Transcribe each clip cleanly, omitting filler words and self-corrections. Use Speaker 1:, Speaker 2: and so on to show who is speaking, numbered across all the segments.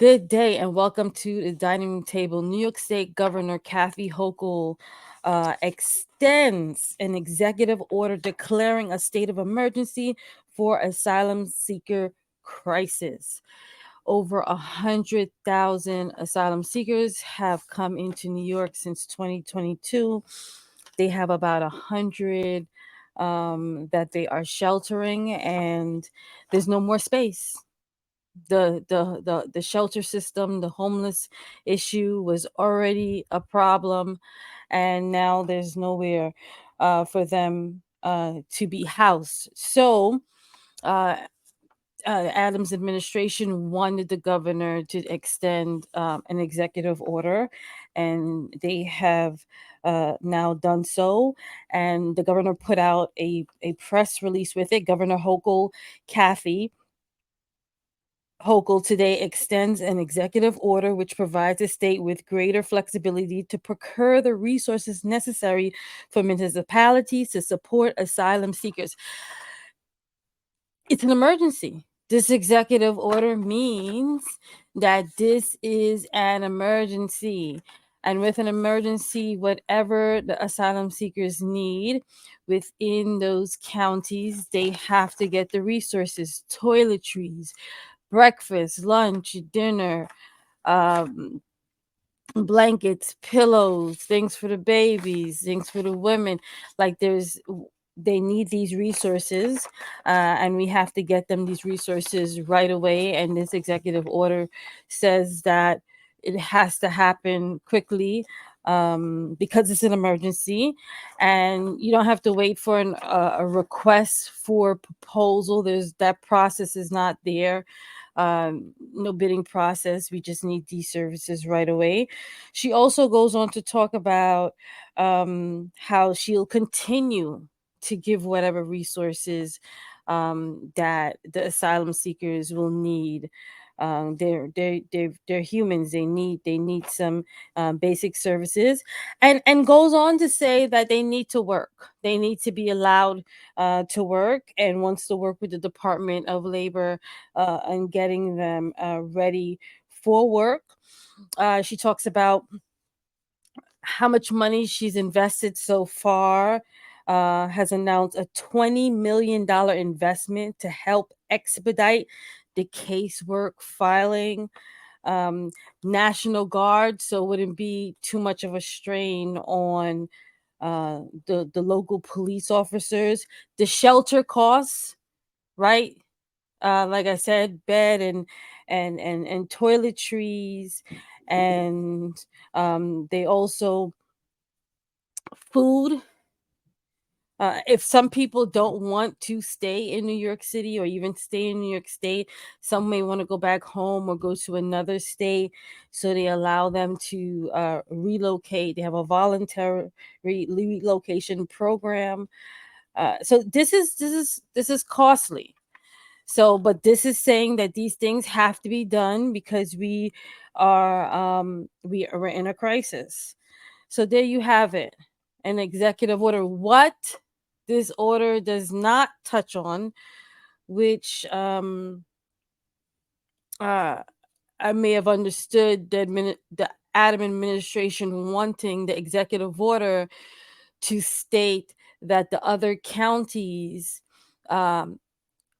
Speaker 1: Good day and welcome to the dining room table. New York State Governor Kathy Hochul extends an executive order declaring a state of emergency for asylum seeker crisis. Over 100,000 asylum seekers have come into New York since 2022. They have about 100 that they are sheltering, and there's no more space. The shelter system, the homeless issue was already a problem, and now there's nowhere for them to be housed. So uh, Adams' administration wanted the governor to extend an executive order, and they have now done so. And the governor put out a press release with it. Governor Kathy Hochul today extends an executive order which provides the state with greater flexibility to procure the resources necessary for municipalities to support asylum seekers. It's an emergency. This executive order means that this is an emergency. And with an emergency, whatever the asylum seekers need within those counties, they have to get the resources, toiletries, breakfast, lunch, dinner, um, blankets, pillows, things for the babies, things for the women. Like they need these resources, and we have to get them these resources right away. And this executive order says that it has to happen quickly because it's an emergency, and you don't have to wait for a request for proposal. There's that process is not there. No bidding process. We just need these services right away. She also goes on to talk about how she'll continue to give whatever resources that the asylum seekers will need. They're humans. They need some basic services, and goes on to say that they need to work. They need to be allowed to work, and wants to work with the Department of Labor and getting them ready for work. She talks about how much money she's invested so far. Has announced a $20 million investment to help expedite the casework filing. um, National Guard, so it wouldn't be too much of a strain on the local police officers. The shelter costs, right? Like I said, bed and toiletries, and they also food. If some people don't want to stay in New York City or even stay in New York State, some may want to go back home or go to another state. So they allow them to relocate. They have a voluntary relocation program. So this is costly. So, but this is saying that these things have to be done because we are in a crisis. So there you have it, an executive order. What this order does not touch on, which uh, I may have understood the Adam administration wanting the executive order to state that the other counties um,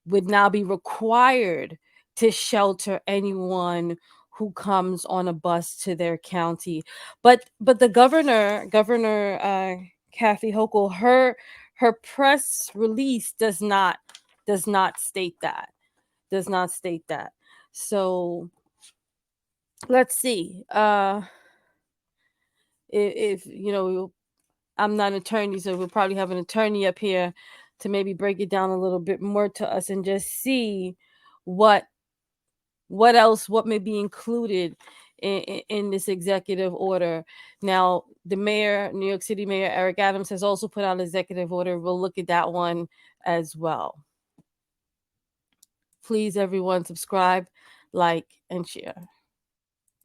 Speaker 1: would now be required to shelter anyone who comes on a bus to their county. But the Governor Kathy Hochul, her press release does not state that. Does not state that. So let's see. If I'm not an attorney, so we'll probably have an attorney up here to maybe break it down a little bit more to us and just see what what may be included in this executive order. Now, the mayor, New York City Mayor Eric Adams, has also put out an executive order. We'll look at that one as well. Please, everyone, subscribe, like, and share.